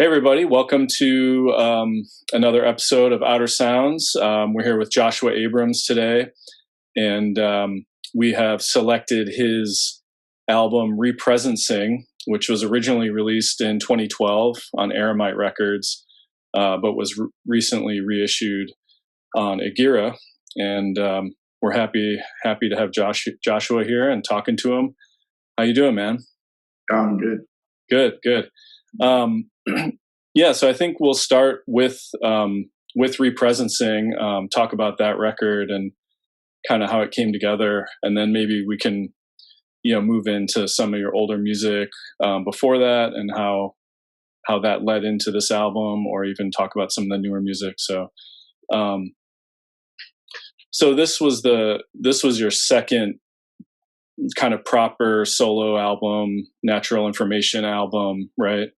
Hey, everybody. Welcome to another episode of Outer Sounds. We're here with Joshua Abrams today, and we have selected his album Represencing, which was originally released in 2012 on Aramite Records, but was recently reissued on Agira. And we're happy to have Joshua here and talking to him. How you doing, man? I'm good. Good. Yeah, so I think we'll start with Represencing, talk about that record and kind of how it came together, and then maybe we can, move into some of your older music before that and how that led into this album, or even talk about some of the newer music. So, so this was your second kind of proper solo album, Natural Information album, right?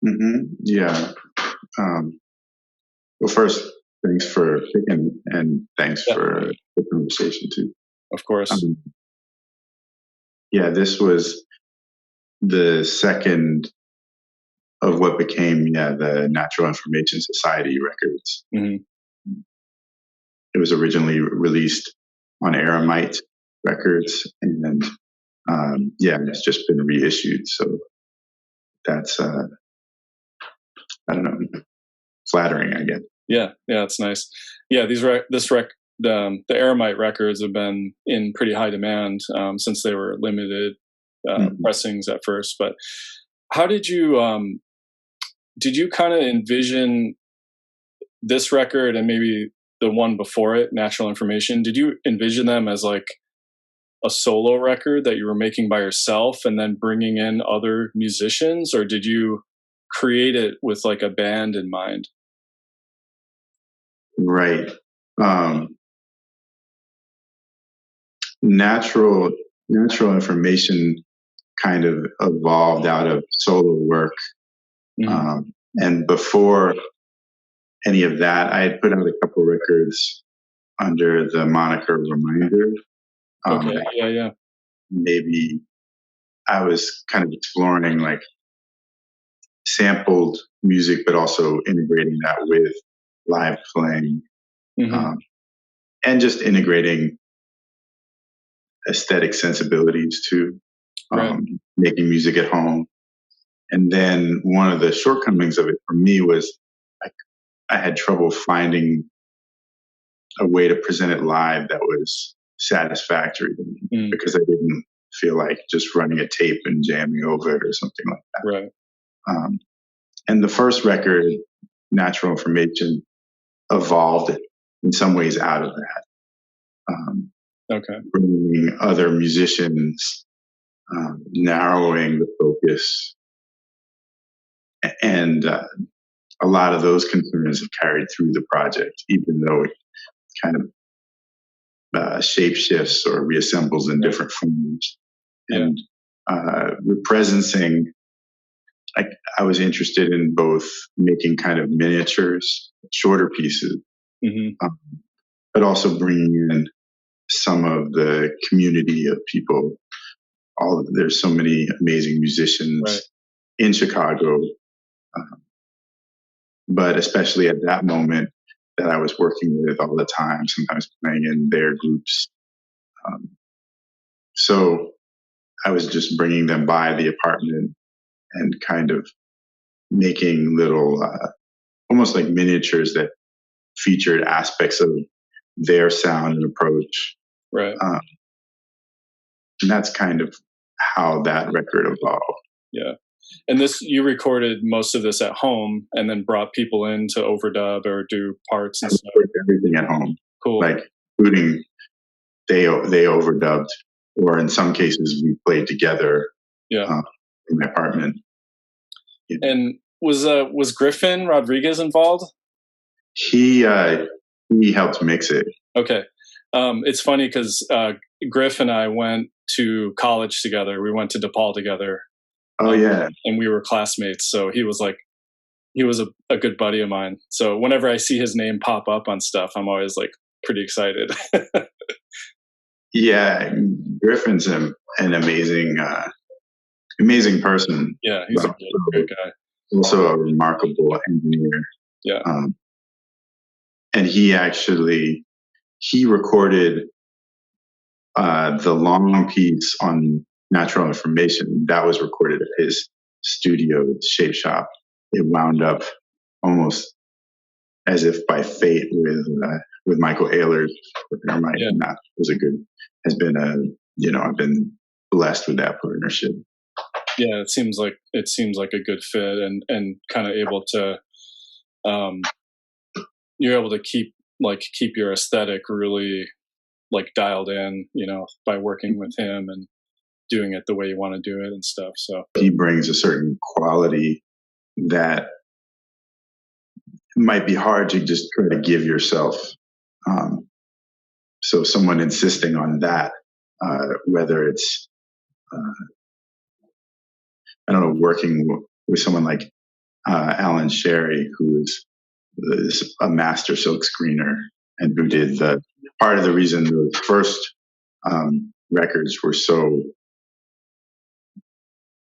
Mm-hmm. Yeah. Well, first, thanks for picking, and thanks for the conversation too. Of course. Yeah, this was the second of what became the Natural Information Society records. Mm-hmm. It was originally released on Aramite Records, and it's just been reissued. So that's I don't know, flattering, I guess. Yeah, it's nice. Yeah, the Aramite records have been in pretty high demand since they were limited pressings at first. But how did you kind of envision this record and maybe the one before it, Natural Information? Did you envision them as like a solo record that you were making by yourself and then bringing in other musicians, or did you create it with like a band in mind? Right. Natural Information kind of evolved out of solo work. Mm-hmm. And before any of that, I had put out a couple records under the moniker Reminder. Okay. Yeah. Maybe I was kind of exploring like sampled music, but also integrating that with live playing, and just integrating aesthetic sensibilities too, making music at home. And then one of the shortcomings of it for me was I had trouble finding a way to present it live that was satisfactory to me, because I didn't feel like just running a tape and jamming over it or something like that. Right. And the first record, Natural Information, evolved in some ways out of that. Bringing other musicians, narrowing the focus, and a lot of those concerns have carried through the project, even though it kind of shape shifts or reassembles in different forms. And Represencing, I was interested in both making kind of miniatures, shorter pieces, but also bringing in some of the community of people. There's so many amazing musicians in Chicago, but especially at that moment that I was working with all the time, sometimes playing in their groups. So I was just bringing them by the apartment and kind of making little, almost like miniatures that featured aspects of their sound and approach. Right. And that's kind of how that record evolved. Yeah. And you recorded most of this at home and then brought people in to overdub or do parts and stuff? Everything at home. Cool. Like, including they overdubbed, or in some cases we played together in my apartment. Yeah. And was Griffin Rodriguez involved? He helped mix it. Okay. It's funny because Griff and I went to college together. We went to DePaul together. Oh, yeah. And we were classmates. So he was a good buddy of mine. So whenever I see his name pop up on stuff, I'm always like pretty excited. Yeah. Griffin's an amazing person. Yeah, he's a great guy. also a remarkable engineer. Yeah. And he recorded the long piece on natural information that was recorded at his studio, Shape Shop. It wound up almost as if by fate with Michael Ehlers. Yeah. And that was I've been blessed with that partnership. Yeah, it seems like a good fit, and kind of able to, you're able to keep your aesthetic really like dialed in, by working with him and doing it the way you want to do it and stuff. So he brings a certain quality that might be hard to just try to give yourself. So someone insisting on that, whether it's, working with someone like Alan Sherry, who is a master silk screener and who did part of the reason the first records were so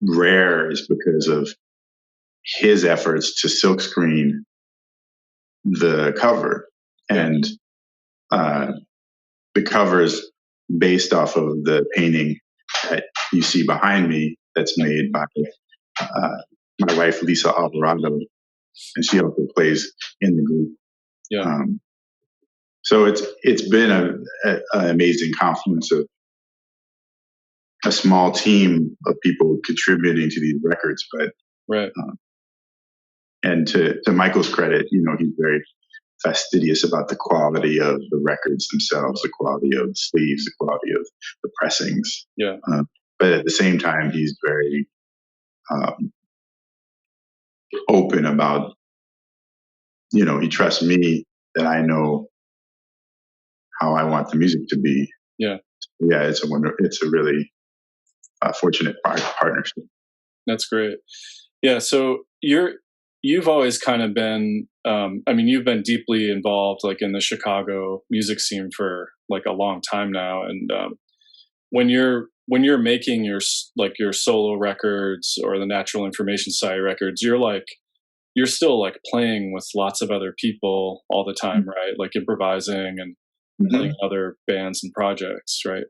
rare is because of his efforts to silk screen the cover. And the cover is based off of the painting that you see behind me that's made by my wife, Lisa Alvarado, and she also plays in the group. Yeah. So it's been an amazing confluence of a small team of people contributing to these records, but right. And to Michael's credit, he's very fastidious about the quality of the records themselves, the quality of the sleeves, the quality of the pressings. Yeah. But at the same time, he's very open about, he trusts me that I know how I want the music to be. Yeah. Yeah, it's a really fortunate partnership. That's great. Yeah. So you've always kind of been, you've been deeply involved like in the Chicago music scene for like a long time now. And when you're making your solo records or the Natural Information Society records, you're still like playing with lots of other people all the time, right? Like improvising and playing other bands and projects, right?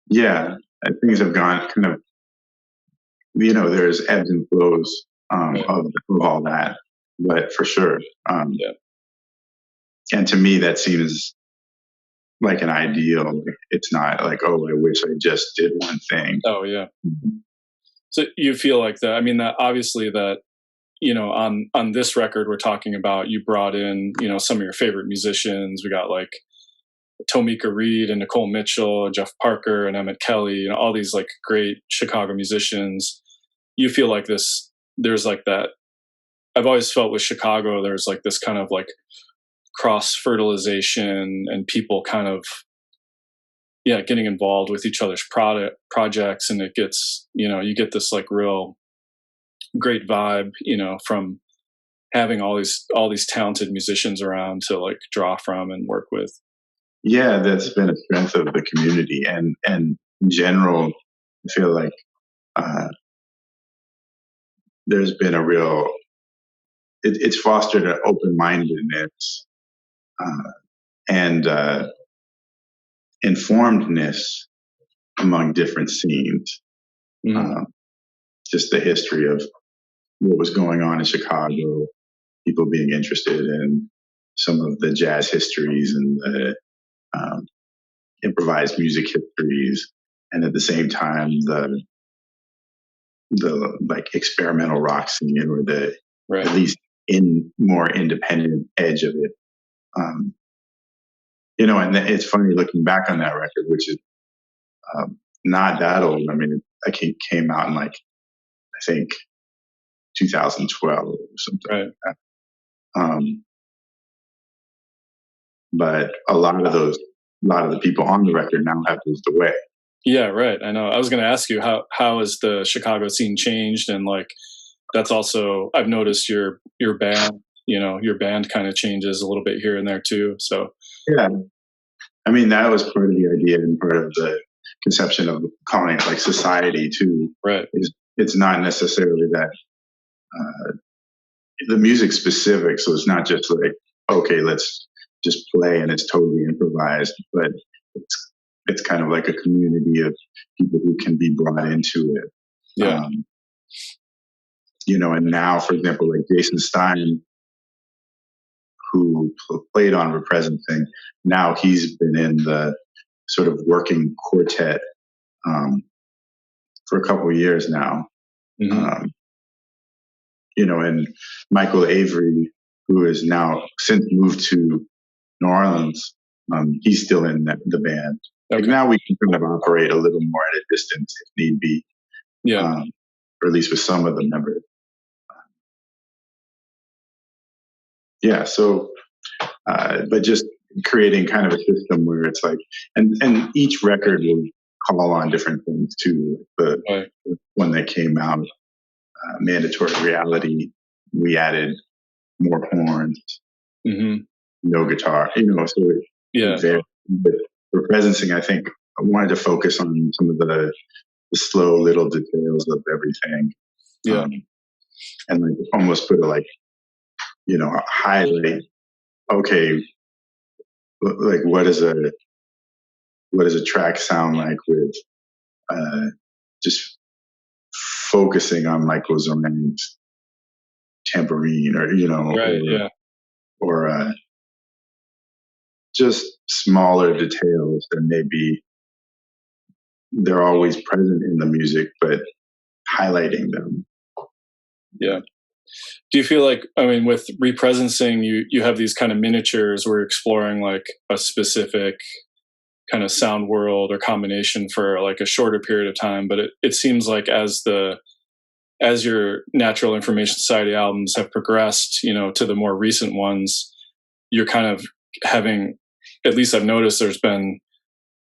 Yeah, things have gone kind of, there's ebbs and flows of all that, but for sure. And to me, that seems like an ideal. It's not like, oh, I wish I just did one thing. Oh yeah. So you feel like that? I mean, that obviously that, on this record we're talking about, you brought in, some of your favorite musicians. We got like Tomika Reed and Nicole Mitchell, Jeff Parker and Emmett Kelly, all these like great Chicago musicians. You feel like there's like that. I've always felt with Chicago, there's like this kind of like cross fertilization and people kind of, getting involved with each other's projects. And it gets, you get this like real great vibe, from having all these talented musicians around to like draw from and work with. Yeah, that's been a strength of the community, and in general, I feel like there's been a real. It's fostered an open-mindedness and informedness among different scenes. Just the history of what was going on in Chicago, people being interested in some of the jazz histories and the improvised music histories, and at the same time the like experimental rock scene, or the at least in more independent edge of it. And it's funny looking back on that record, which is not that old. I mean, it came out in like, I think 2012 or something like that. But a lot of the people on the record now have moved away. Yeah, right. I know. I was going to ask you how has the Chicago scene changed, and like that's also, I've noticed your band. Your band kind of changes a little bit here and there too. So yeah, I mean that was part of the idea and part of the conception of calling it like society too. Right. It's not necessarily that the music specific. So it's not just like, okay, let's just play and it's totally improvised, but it's kind of like a community of people who can be brought into it. Yeah. And now, for example, like Jason Stein, who played on Representing, now he's been in the sort of working quartet for a couple of years now. Mm-hmm. And Michael Avery, who is now since moved to New Orleans, he's still in the band. Okay. Like now we can kind of operate a little more at a distance if need be. Yeah. Or at least with some of the members. So, but just creating kind of a system where it's like, and each record will call on different things too. The one that came out, Mandatory Reality, we added more horns, no guitar, so but for Presencing, I think I wanted to focus on some of the slow little details of everything. And like almost put a highlight. Okay, like what does a track sound like with just focusing on Michael Zorn's tambourine, or just smaller details that maybe they're always present in the music, but highlighting them. Yeah. Do you feel like, with Represencing, you have these kind of miniatures where you're exploring like a specific kind of sound world or combination for like a shorter period of time, but it seems like as your Natural Information Society albums have progressed, to the more recent ones, you're kind of having, at least I've noticed, there's been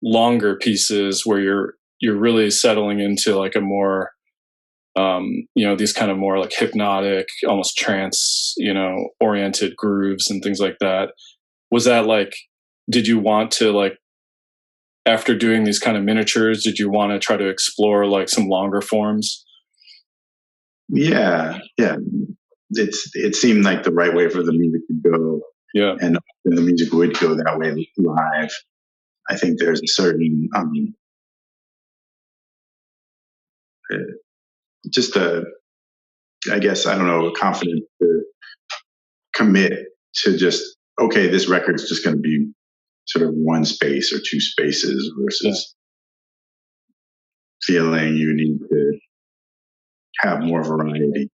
longer pieces where you're really settling into like a more these kind of more like hypnotic, almost trance, oriented grooves and things like that. Was that like, did you want to, like, after doing these kind of miniatures, did you want to try to explore like some longer forms? Yeah. It seemed like the right way for the music to go. Yeah. And the music would go that way live. I think there's a certain, confidence to commit to just, okay, this record's just going to be sort of one space or two spaces versus feeling you need to have more variety.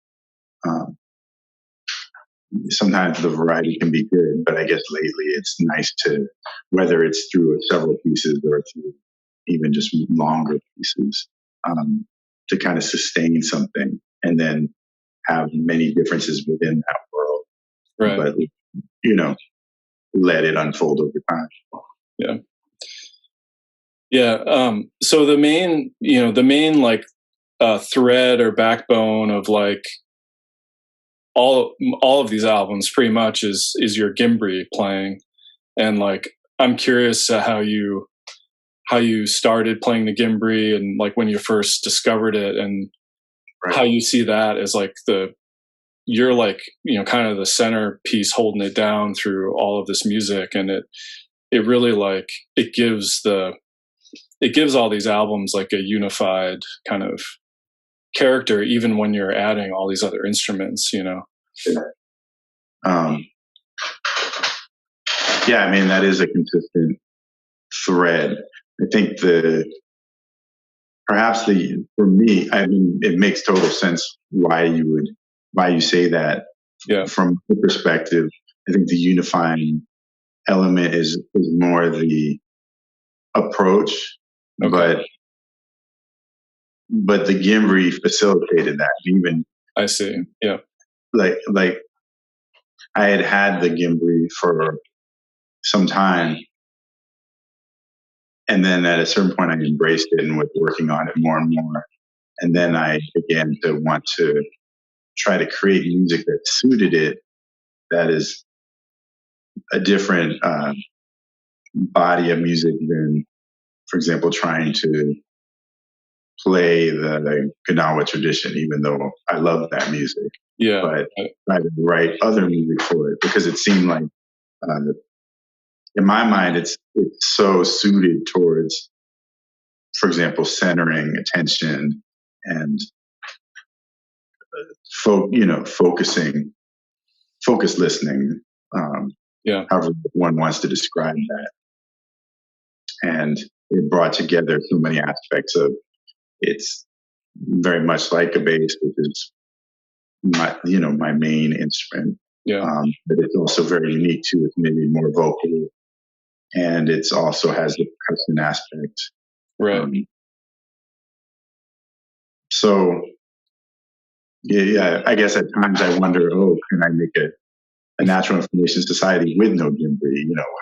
Sometimes the variety can be good, but I guess lately it's nice to, whether it's through several pieces or through even just longer pieces, to kind of sustain something and then have many differences within that world. Right. But, let it unfold over time. Yeah. Yeah. So the main like thread or backbone of like all of these albums pretty much is your Gimbre playing. And like, I'm curious how you started playing the Gimbre and like when you first discovered it, and how you see that as like you're like, kind of the centerpiece holding it down through all of this music. And it really like, it gives all these albums like a unified kind of character, even when you're adding all these other instruments, That is a consistent thread. I think for me, it makes total sense why you say that. Yeah. From the perspective, I think the unifying element is more the approach, but the Gimbre facilitated that. Even I see. Yeah. Like I had the Gimbre for some time, and then at a certain point I embraced it and was working on it more and more. And then I began to want to try to create music that suited it, that is a different body of music than, for example, trying to play the Gnawa tradition, even though I love that music. Yeah. But try to write other music for it because it seemed like, in my mind, it's so suited towards, for example, centering attention and focus listening. However one wants to describe that, and it brought together so many aspects of. It's very much like a bass, which is my main instrument. But it's also very unique too. It's maybe more vocal, and it's also has the percussion aspect. Right. So I guess at times I wonder, can I make a natural information society with no Gimbre?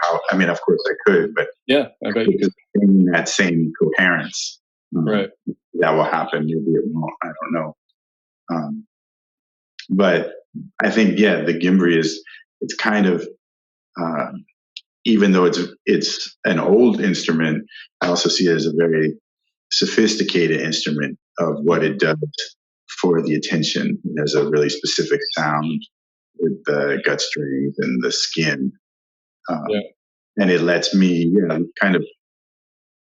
How? I mean, of course I could, but I bet you could. In that same coherence, right? That will happen. Maybe it won't. I don't know. But I think, the Gimbre it's kind of, even though it's an old instrument, I also see it as a very sophisticated instrument of what it does for the attention. It has a really specific sound with the gut strings and the skin. And it lets me, kind of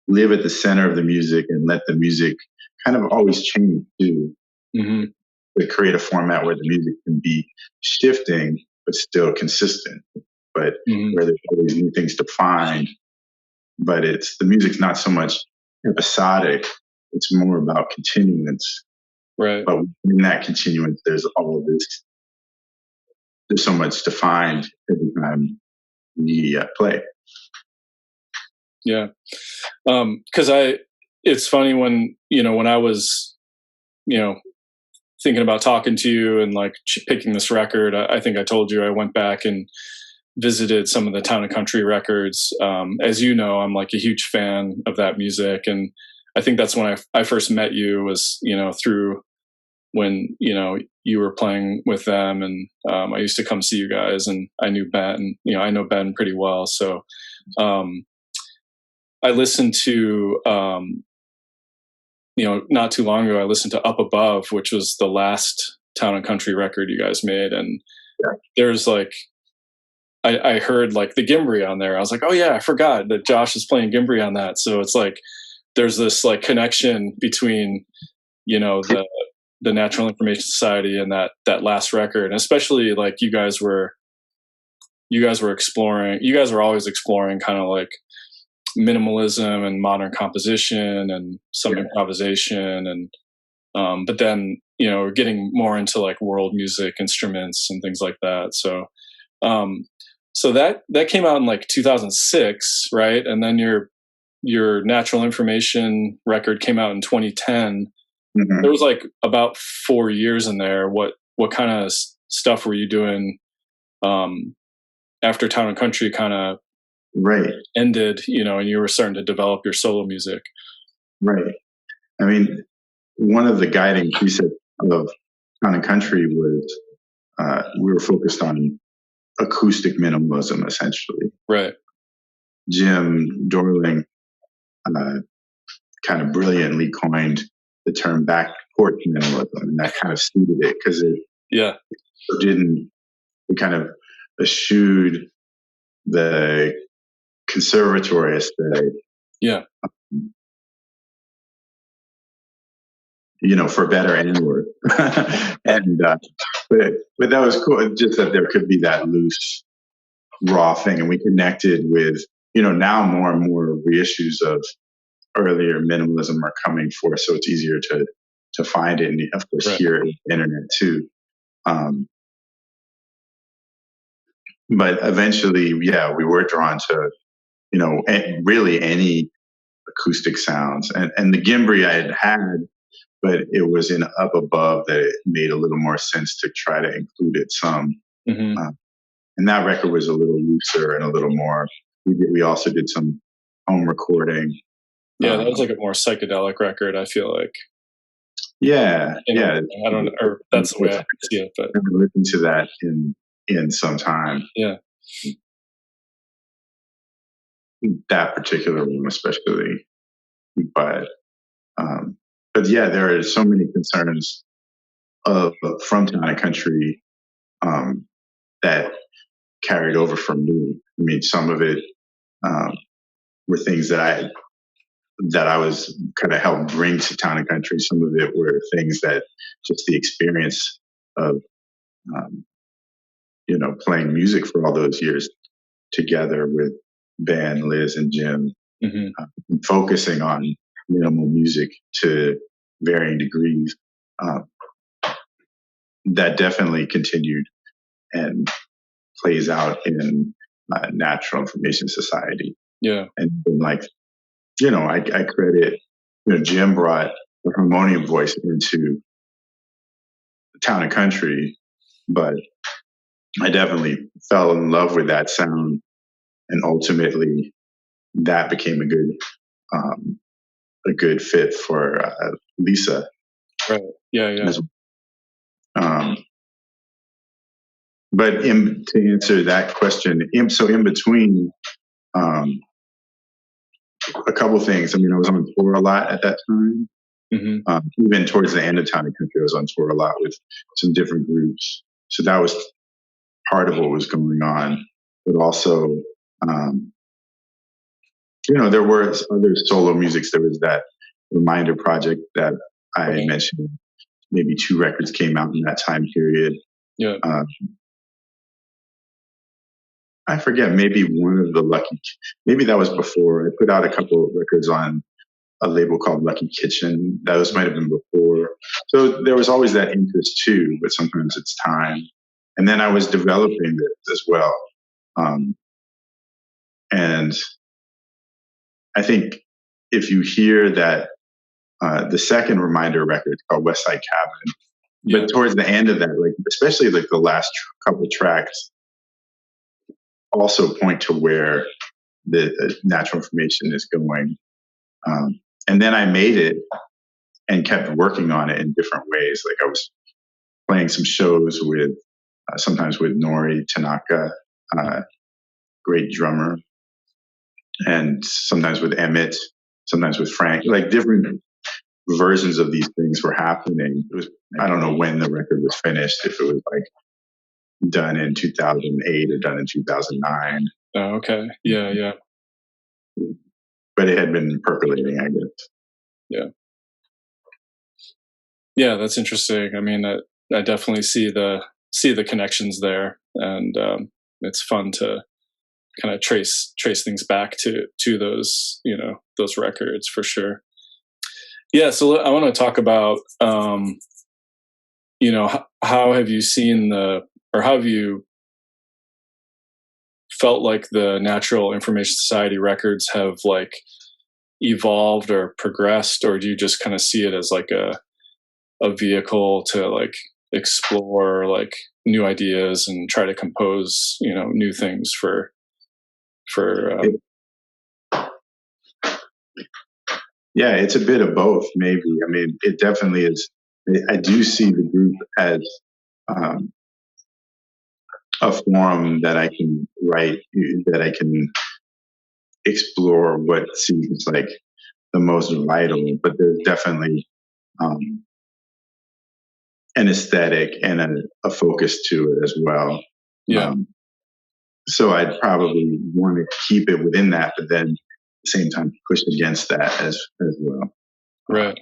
live at the center of the music and let the music kind of always change too. To create a format where the music can be shifting but still consistent, but where there's always new things to find. But the music's not so much episodic; it's more about continuance. Right. But in that continuance, there's all of this. There's so much to find every time we play. Yeah, because it's funny when I was, thinking about talking to you and like picking this record. I think I told you I went back and visited some of the Town and Country records. As you know, I'm like a huge fan of that music, and I think that's when I first met you was through when you were playing with them, and I used to come see you guys, and I knew Ben, and I know Ben pretty well, so I listened to not too long ago, I listened to Up Above, which was the last Town and Country record you guys made, and there's like I heard like the Gimbre on there. I was like, oh yeah, I forgot that Josh is playing Gimbre on that. So it's like there's this like connection between the Natural Information Society and that last record, and especially like you guys were exploring. You guys were always exploring kind of like minimalism and modern composition and some improvisation, and but then getting more into like world music instruments and things like that. So so that came out in like 2006, right? And then your Natural Information record came out in 2010. There was like about 4 years in there. What kind of stuff were you doing after Town and Country kind of ended, and you were starting to develop your solo music? Right. I mean, one of the guiding precepts of Town and Country was we were focused on acoustic minimalism, essentially. Right. Jim Dorling kind of brilliantly coined the term back porch minimalism, and that kind of suited it because we kind of eschewed the conservatory aesthetic. For better and worse. And but that was cool. Just that there could be that loose, raw thing, and we connected with now more and more reissues of earlier minimalism are coming forth, so it's easier to find it, and of course hear it on the internet too. But eventually, we were drawn to really any acoustic sounds, and the Gimbre I had, but it was in Up Above that it made a little more sense to try to include it some. And that record was a little looser and a little more. We also did some home recording. Yeah, that was like a more psychedelic record, I feel like. Yeah. I don't know, or that's the way I see it. But I've never listened to that in some time. Yeah. That particular one, especially, but but yeah, there are so many concerns from Town and Country that carried over from me. I mean, some of it were things that I was kind of helped bring to Town and Country. Some of it were things that just the experience of playing music for all those years together with Ben, Liz, and Jim, focusing on minimal music to varying degrees. That definitely continued and plays out in Natural Information Society. Yeah. And like, I credit, Jim brought the harmonium voice into Town and Country, but I definitely fell in love with that sound, and ultimately that became a good fit for Lisa. Right. Yeah. But to answer that question, in between, a couple things. I mean, I was on tour a lot at that time. Even towards the end of Town and Country, I was on tour a lot with some different groups. So that was part of what was going on. But also, there were other solo musics. There was that Reminder project that I mentioned. Maybe 2 records came out in that time period. Yeah. I forget, maybe maybe that was before. I put out a couple of records on a label called Lucky Kitchen. Those might have been before. So there was always that interest too, but sometimes it's time. And then I was developing this as well. And I think if you hear that, the second Reminder record called West Side Cabin, but towards the end of that, like especially like the last couple tracks, also point to where the Natural Information is going. And then I made it and kept working on it in different ways. Like I was playing some shows with, sometimes with Nori Tanaka, great drummer, and sometimes with Emmett, sometimes with Frank, like different versions of these things were happening. It was, I don't know when the record was finished, if it was like done in 2008 or done in 2009. Oh, okay. Yeah. But it had been percolating, I guess. Yeah. Yeah, that's interesting. I mean, I definitely see the connections there, and it's fun to kind of trace things back to those those records for sure. Yeah, so I want to talk about how have you seen how have you felt like the Natural Information Society records have like evolved or progressed, or do you just kind of see it as like a vehicle to like explore like new ideas and try to compose new things for Yeah, it's a bit of both, maybe. I mean, it definitely is. I do see the group as a forum that I can write, that I can explore what seems like the most vital, but there's definitely an aesthetic and a focus to it as well. Yeah. So I'd probably want to keep it within that, but then at the same time push against that as well. Right.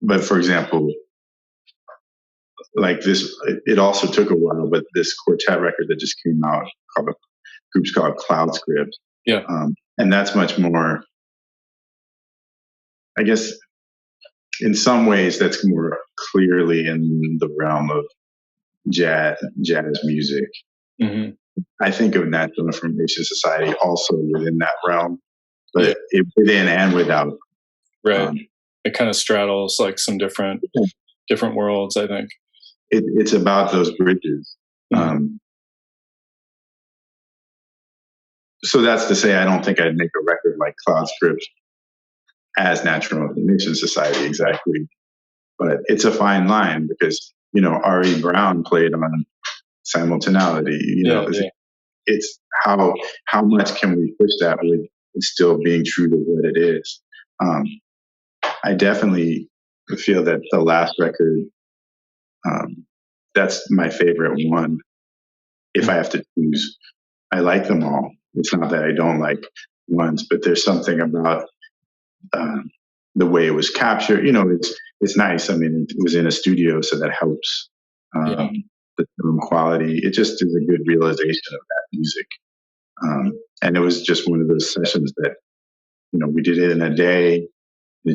But for example, like this, it also took a while, but this quartet record that just came out, group's called Cloud Script. Yeah. And that's much more, I guess, in some ways, that's more clearly in the realm of jazz music. I think of Natural Information Society also within that realm, but within and without. Right. It kind of straddles like some different worlds, I think. It's about those bridges. So that's to say, I don't think I'd make a record like Cloud Script as Natural Information Society exactly, but it's a fine line because R.E. Brown played on simultaneity. It's how much can we push that with it still being true to what it is. I definitely feel that the last record, that's my favorite one. If I have to choose, I like them all. It's not that I don't like ones, but there's something about the way it was captured. It's nice. I mean, it was in a studio, so that helps. The film quality. It just is a good realization of that music. And it was just one of those sessions that, we did it in a day. We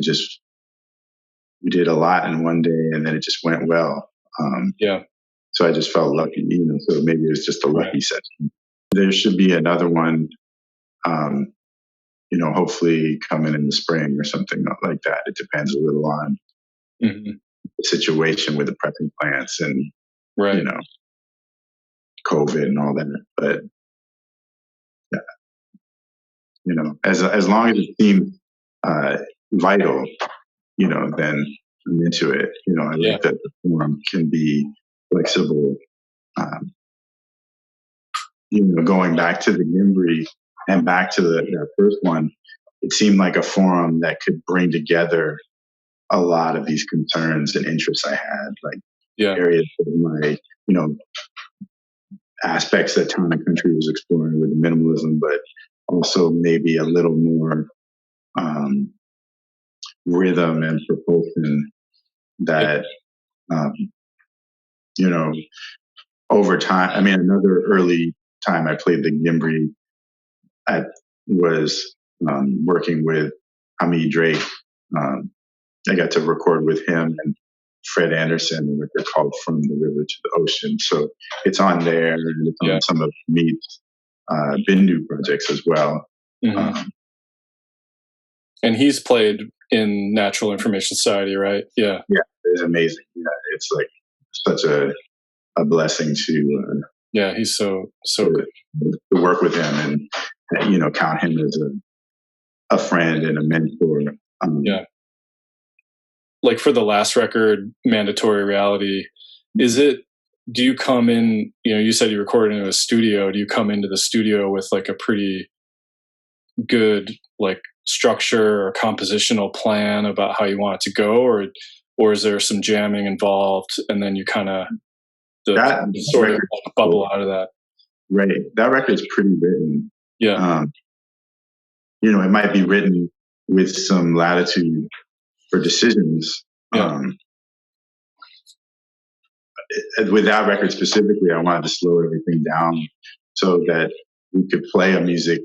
did a lot in one day, and then it just went well. So I just felt lucky, so maybe it was just a lucky session. There should be another one, hopefully coming in the spring or something like that. It depends a little on the situation with the pressing plants and, COVID and all that. But as long as it seems vital, then I'm into it. I like that the form can be flexible. Going back to the Gimbre and back to that first one, it seemed like a forum that could bring together a lot of these concerns and interests I had, like areas of my, aspects that Town and Country was exploring with minimalism, but also maybe a little more rhythm and propulsion that, over time. I mean, another early time I played the Gimbre, I was working with Hamid Drake. I got to record with him and Fred Anderson, a record called From the River to the Ocean. So it's on there, and it's on some of Hamid's Bindu projects as well. And he's played in Natural Information Society, right? Yeah, it's amazing. It's like such a blessing to. He's so good to work with him and count him as a friend and a mentor. Like for the last record, Mandatory Reality, do you come in, you said you recorded in a studio. Do you come into the studio with like a pretty good like structure or compositional plan about how you want it to go, or is there some jamming involved and then you kind of sort of bubble out of that? Right. That record's pretty written. It might be written with some latitude for decisions. With that record specifically, I wanted to slow everything down so that we could play a music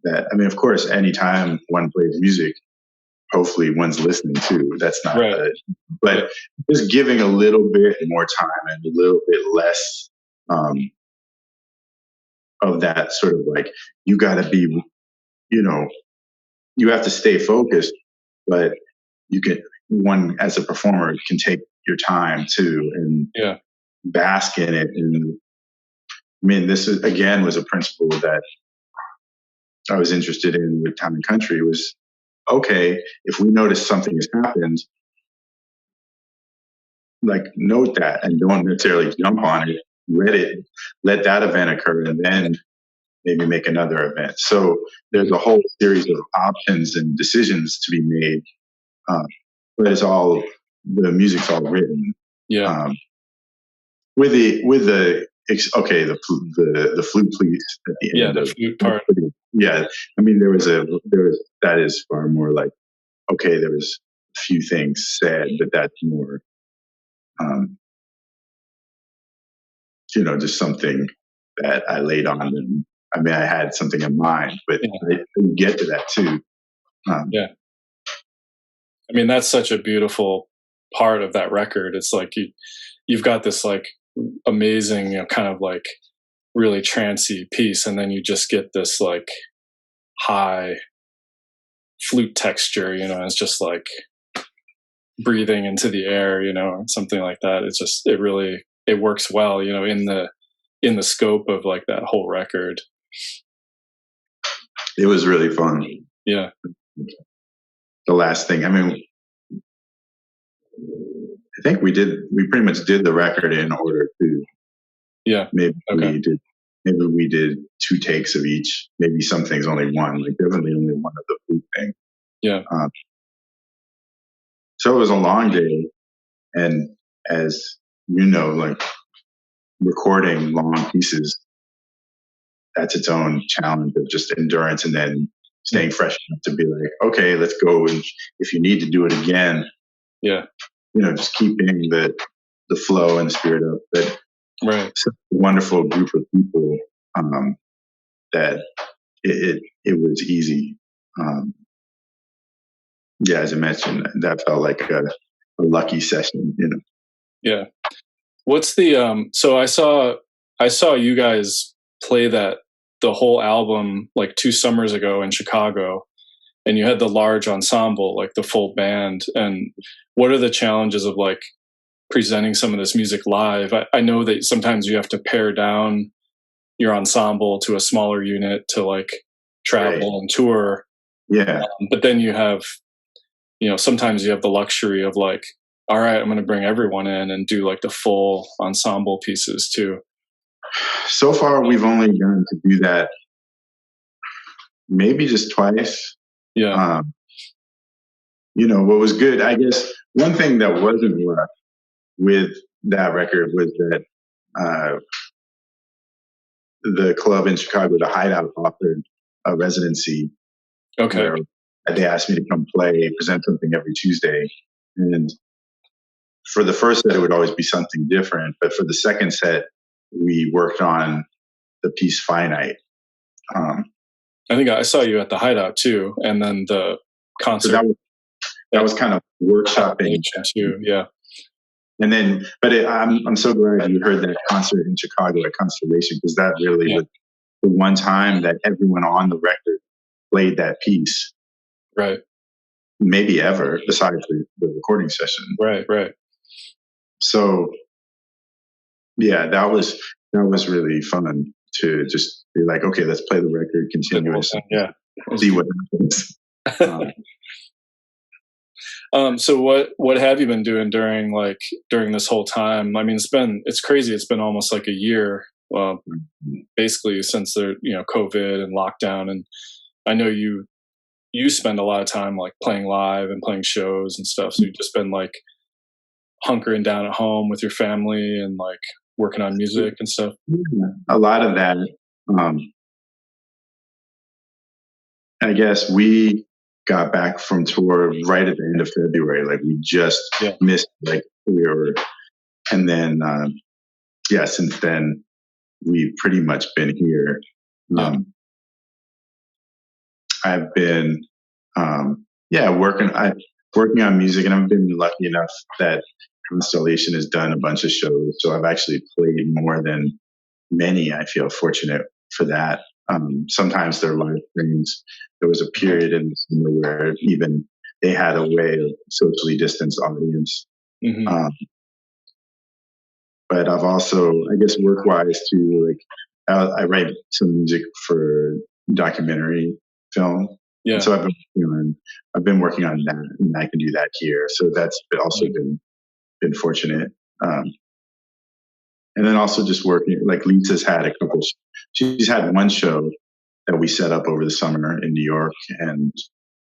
that, I mean, of course, anytime one plays music, hopefully one's listening too. That's not, but just giving a little bit more time and a little bit less of that sort of like, you got to be, you have to stay focused, but one as a performer can take your time too and bask in it. And I mean, this is, again, was a principle that I was interested in with Town and Country. Was, okay, if we notice something has happened, like note that and don't necessarily jump on it. Let that event occur and then maybe make another event. So there's a whole series of options and decisions to be made. But the music's all written. With the flute please at the end. The flute part. I mean, that is far more like, okay, there was a few things said, but that's more, just something that I laid on them. I mean, I had something in mind, but I get to that too. I mean, that's such a beautiful part of that record. It's like you've got this like amazing, kind of like really trancey piece, and then you just get this like high flute texture, it's just like breathing into the air, something like that. It's just, it works well, in the scope of like that whole record. It was really fun. Yeah. The last thing, I mean, I think we pretty much did the record in order to, maybe we did 2 takes of each, maybe some things only one, like definitely only one of the flute thing. So it was a long day. And as you know, like recording long pieces, that's its own challenge of just endurance and then staying fresh enough to be like, okay, let's go. And if you need to do it again, just keeping the flow and the spirit up. But such a wonderful group of people that it was easy. As I mentioned, that felt like a lucky session, Yeah. What's the so I saw you guys play the whole album like 2 summers ago in Chicago, and you had the large ensemble, like the full band. And what are the challenges of like presenting some of this music live? I know that sometimes you have to pare down your ensemble to a smaller unit to like travel and tour. But then you have, sometimes you have the luxury of like, all right, I'm going to bring everyone in and do like the full ensemble pieces too. So far, we've only done to do that maybe just twice. What was good, I guess, one thing that wasn't rough with that record was that the club in Chicago, the Hideout, offered a residency. Where they asked me to come present something every Tuesday. And for the first set, it would always be something different. But for the second set, we worked on the piece Finite. I think I saw you at the Hideout too. And then the concert. So that was kind of workshopping too. Yeah. And then, I'm so glad you heard that concert in Chicago at Constellation, because that really was the one time that everyone on the record played that piece. Right. Maybe ever, besides the recording session. Right. So, that was really fun to just be like, okay, let's play the record continuously. See what happens. So what have you been doing during this whole time? I mean, it's crazy. It's been almost like a year, basically since the COVID and lockdown. And I know you spend a lot of time like playing live and playing shows and stuff. So you've just been like hunkering down at home with your family and like working on music and stuff. A lot of that. I guess we got back from tour right at the end of February. Like we just missed, and then, since then we've pretty much been here. I've been, working on music, and I've been lucky enough that Constellation has done a bunch of shows. So I've actually played more than many. I feel fortunate for that. Sometimes they're live streams. There was a period in the summer where even they had a way of socially distanced audience. Mm-hmm. But I've also, I guess, work-wise too. Like I write some music for documentary film. Yeah. And so I've been working on that, and I can do that here. So that's also been fortunate. And then also just working, like Lisa's had she's had one show that we set up over the summer in New York, and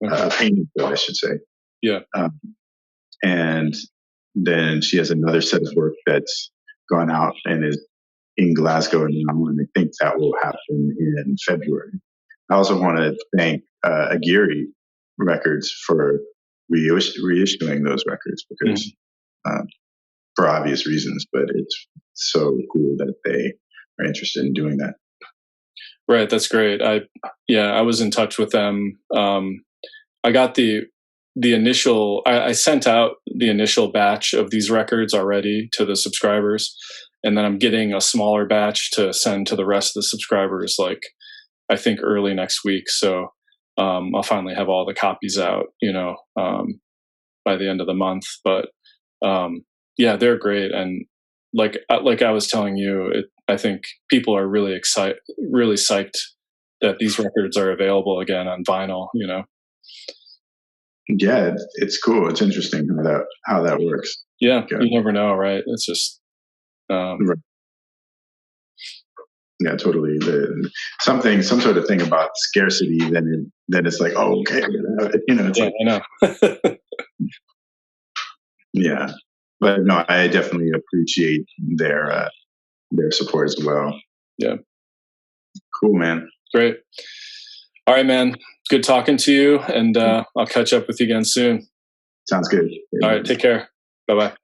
a painting show, I should say. Yeah. And then she has another set of work that's gone out and is in Glasgow now, and I think that will happen in February. I also want to thank Aguirre Records for reissuing those records, because for obvious reasons, but it's so cool that they are interested in doing that. Right, that's great. I was in touch with them. I got the initial. I sent out the initial batch of these records already to the subscribers, and then I'm getting a smaller batch to send to the rest of the subscribers, like I think early next week. So I'll finally have all the copies out, by the end of the month. But they're great, and like I was telling you, I think people are really psyched that these records are available again on vinyl. Yeah, it's cool. It's interesting how that works. Yeah, you never know, right? It's just right. Yeah, totally. Some sort of thing about scarcity, then it's like, oh, okay, it's I know. Yeah, but no, I definitely appreciate their support as well. Yeah. Cool, man. Great. All right, man. Good talking to you, and I'll catch up with you again soon. Sounds good. All right. Take care. Bye-bye.